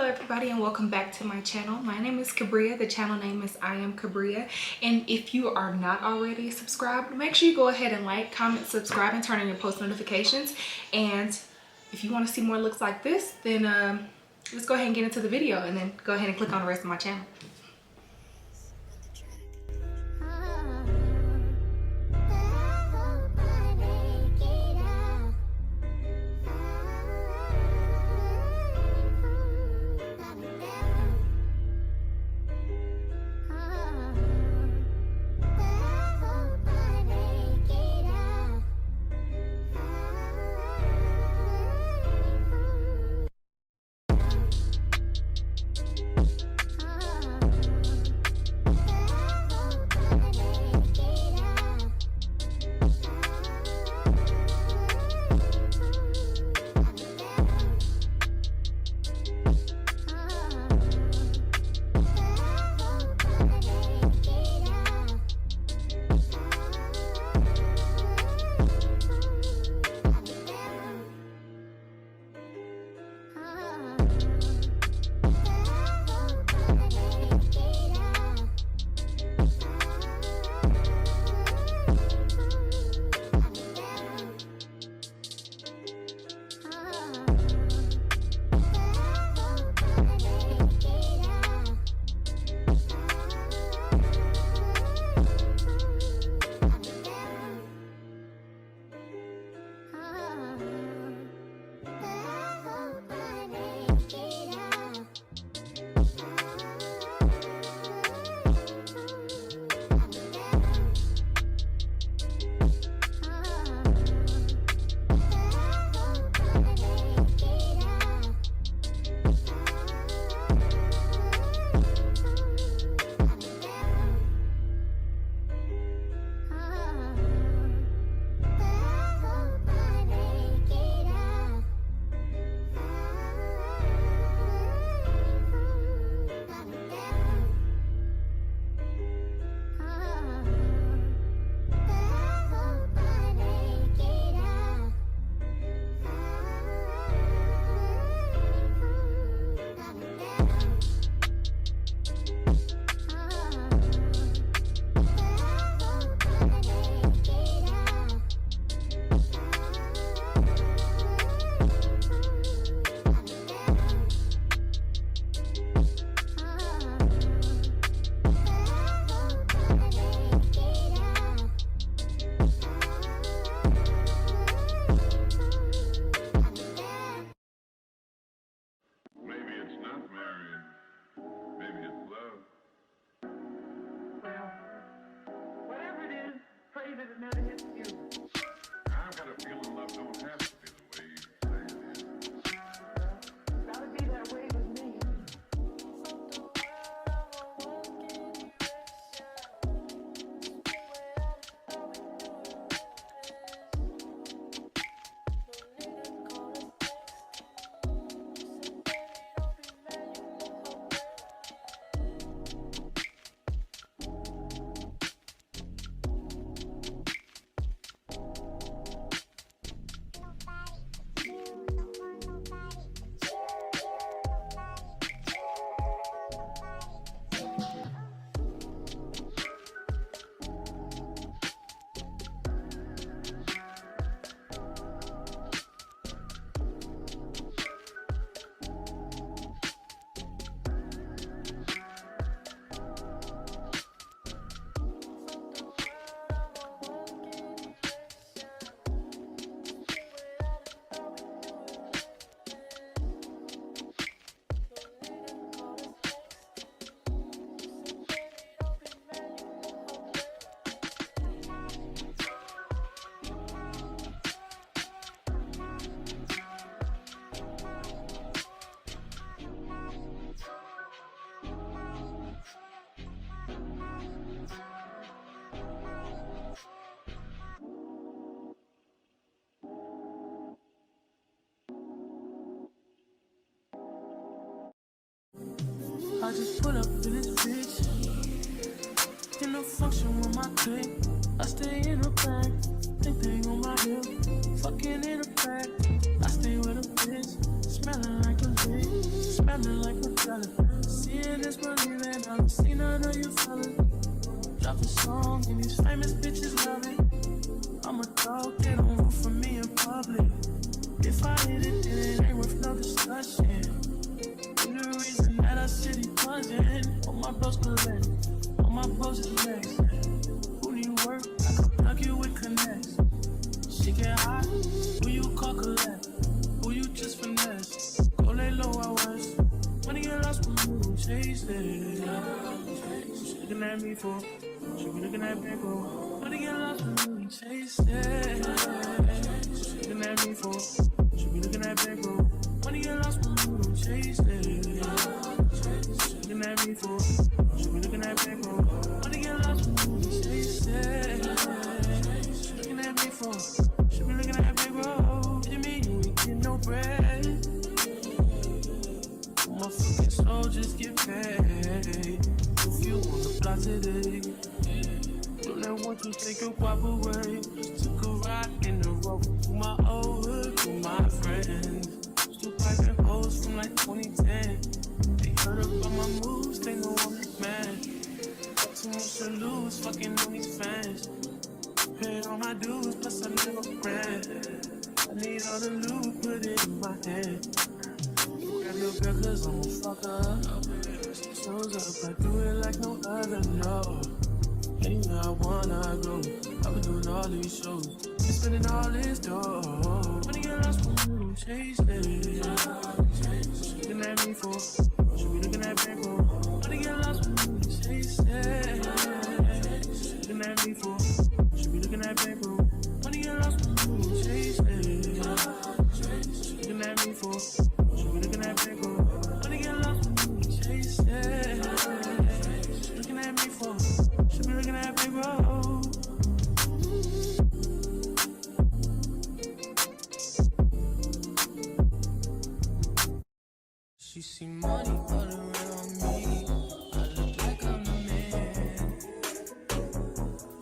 everybody, and welcome back to my channel. My name is Cabria. The channel name is I Am Cabria, and if you are not already subscribed, make sure you go ahead and like, comment, subscribe, and turn on your post notifications. And if you want to see more looks like this, then let's go ahead and get into the video, and then go ahead and click on the rest of my channel. I've got a feeling love don't have to be the way you say it is. Gotta be that way with me. I just pull up in this bitch. In the function with my clique. I stay in the back. Thing on my hip. Fucking in the back. I stay with a bitch. Smelling like a bitch. spamming like a jelly. Seeing this money, man, I don't see none of you fellas. Drop a song and these famous bitches love it. I'm a dog, they don't root for me in public. If I hit it, then it ain't worth no discussion. You're the reason that our city buzzing. All my bros collect, all my bros is next. Who need work? I can plug you with connects. She get hot, who you call collect? Who you just finesse? Go lay low, I was. Money get lost when you chase it. She looking at me for, she be looking at me for. Money get lost when you chase it. She looking at me for, she be looking at me for. Money get lost when you chase it. She looking at me for, she be looking at me for. Money get lost when you chase it. She looking at me for, she be looking at me for. What you mean you ain't get no bread? My fucking soldiers get paid. If you want the plot today, don't let want to take your guap away. Just took a ride in the road to my old hood, to my friends. Still piping hoes from like 2010. They heard about my moves, they know I'm the man. Got too much to lose, fucking on these fans. Pay all my dues, plus I never grant. I need all the loot, put it in my hand. Grab your girl cause I'm a fucker. Shows up, I do it like no other, no. Anywhere I wanna go, I've been doing all these shows. Been spending all this dough. Money get lost when you don't chase it. She looking at me for, she be looking at me for. Money get lost when you don't chase it. She looking at me for, she be looking at me for. Money get lost when you don't chase it. She looking at me for, she be looking at me for. Money get lost when you chase it. She looking at me for, she be looking at me for. She see money all around me. I look like I'm the man.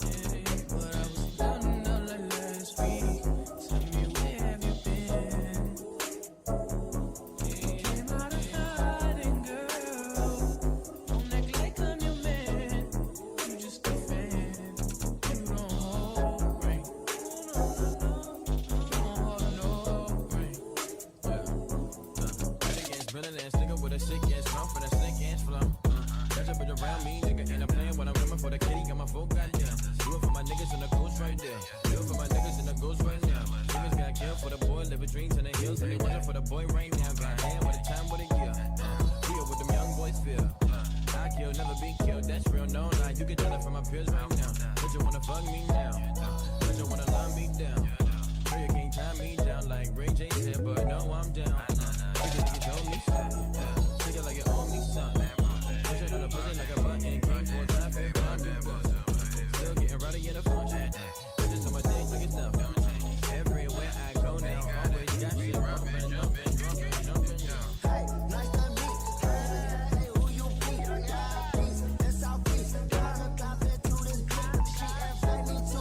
Yeah, but I was down and out like last week. Tell me where have you been? Yeah, came out of hiding, girl. Don't act like I'm your man. You just a fan. You don't hold ring. You don't hold no ring. Brilliant ass nigga with a sick ass mouth and a slick ass flow. Catch up with around me, nigga, and I'm playing when I'm coming for the kitty. Got my phone, goddamn. Do it for my niggas and the ghost right there. Do it for my niggas and the ghost right now. Niggas got killed for the boy, living dreams in the hills, and they watching for the boy right now. Got hand with a time with a year. Deal with them young boys feel. I kill, never be killed. That's real, no lie. You can tell it from my peers right now. But you wanna fuck me now? But you wanna line me down? Sure you can't tie me down like Ray J said, but no, I'm down. You told me something. Take it like you owe me something. Push it on the pussy like a button. King for a time for a still getting rowdy in the function. Just on my things like it's nothing. Everywhere I go now, always got shit bumping, jumping. Hey, nice to meet. Hey, who you be? That's Southeast. Got her clapping to this beat. She invite me to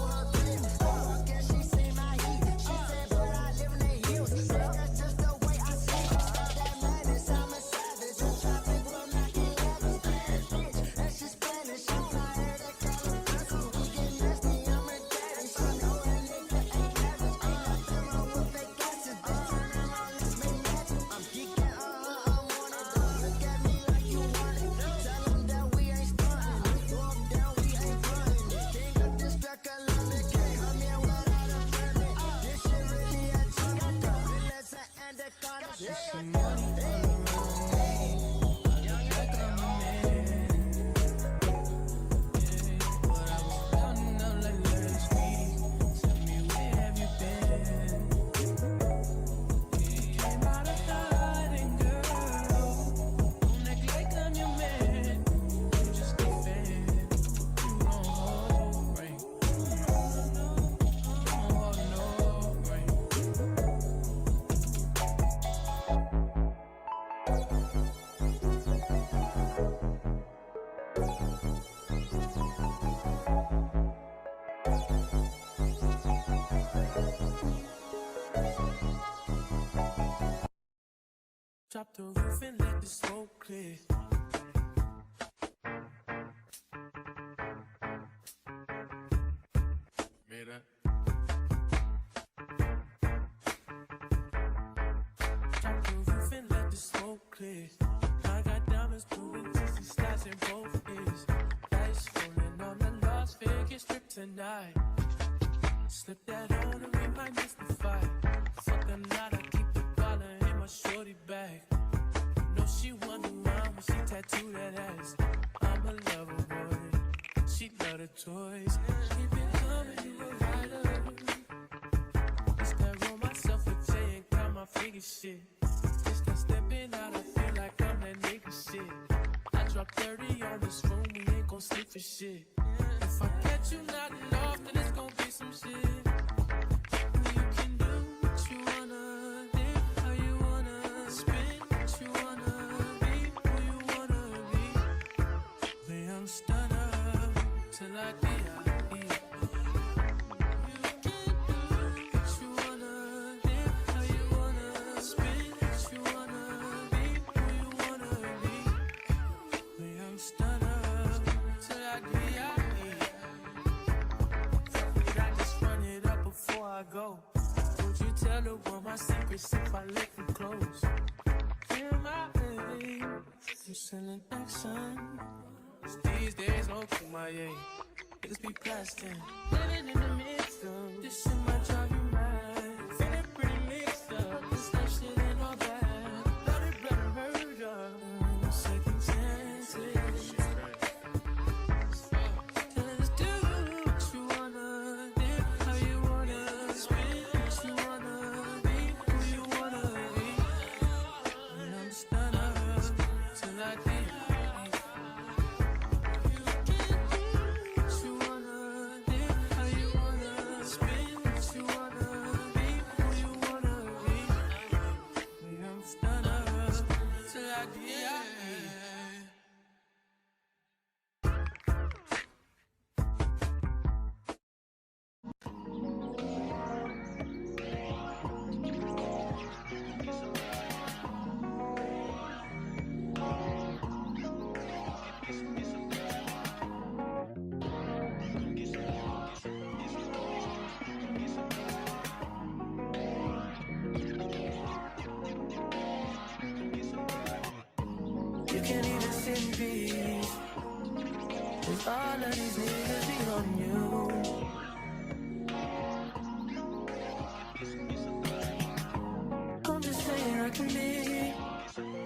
Drop the roof and let the smoke clear. Mira. Drop the roof and let the smoke clear. I got diamonds proving juicy stars in both ears. Dice rolling on the Las Vegas strip tonight. Slip that on and we might miss the fight. Fuck the night, I keep the dollar in my shorty bag. No, she wasn't around when she tattooed that ass. I'm a lover boy, she love the toys. Keep it coming, you a rider. It's that roll myself a J and count my figure shit. Just that stepping out, I feel like I'm that nigga shit. I drop 30 on this room, we ain't gon' sleep for shit. If I catch you nodding off, then it's gon' be some shit. You can do what you wanna, live how you wanna, spin what you wanna, be who you wanna be. The young stunner, till I die. You can do what you wanna, live how you wanna, spin what you wanna, be who you wanna be. The young stunner, till I die. I just run it up before I go. Would you tell the world my secrets if I let them close? Feel my way, I'm selling action. These days, no Kumaye. Niggas be blasting. Living in the midst of this shit might drive you mad. Feeling pretty mixed up. This life shit ain't all bad. Blood it, blood and murder. No second chances. Tell us do what you wanna, live how you wanna, spin what you wanna, be who you wanna be. And I'm stunner till I die. You can do what you wanna, live how you wanna, spin what you wanna, be who you wanna be. And I'm stunner till I die. You can't even sit in peace. Cause all of these niggas beat on you. I'm just saying I can be.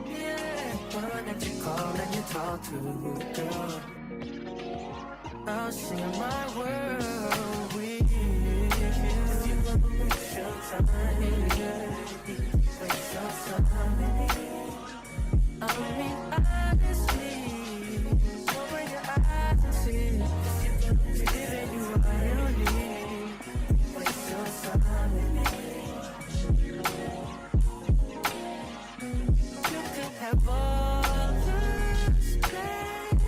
Yeah, one that you call and you talk to, girl. I'll share my world with you. If you wanna waste your time, waste your time. I mean, honestly, open your eyes and see. Giving you what you need. Waste your time with me. You could have all the space.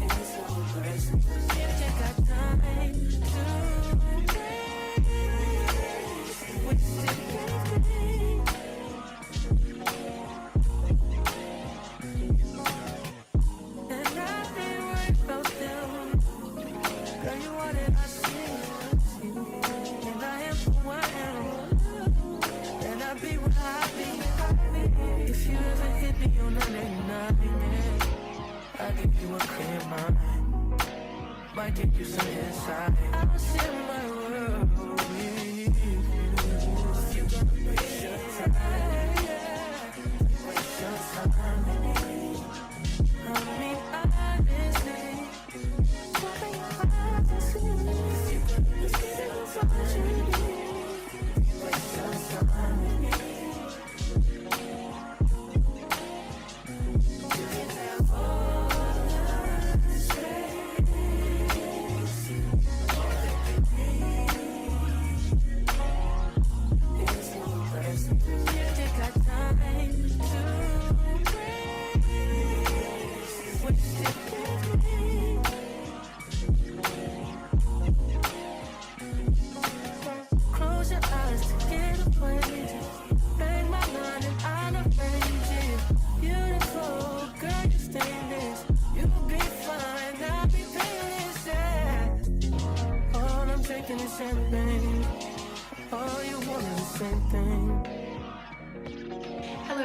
It's so precious. You just got time to if you ever hit me on a late night, I'll give you a clear mind. Might give you some insight. I'll share my world with you. If you gonna waste your time, waste your time with me. I mean, honestly, open your eyes and see. If you gonna waste your time, waste your time with me. You can have all the space.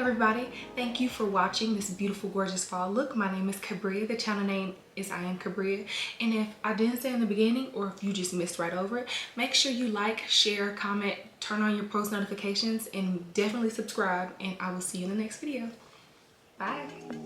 everybody, thank you for watching this beautiful, gorgeous fall look. My name is Cabria. The channel name is I Am Cabria. And if I didn't say in the beginning, or if you just missed right over it, make sure you like, share, comment, turn on your post notifications, and definitely subscribe. And I will see you in the next video. Bye.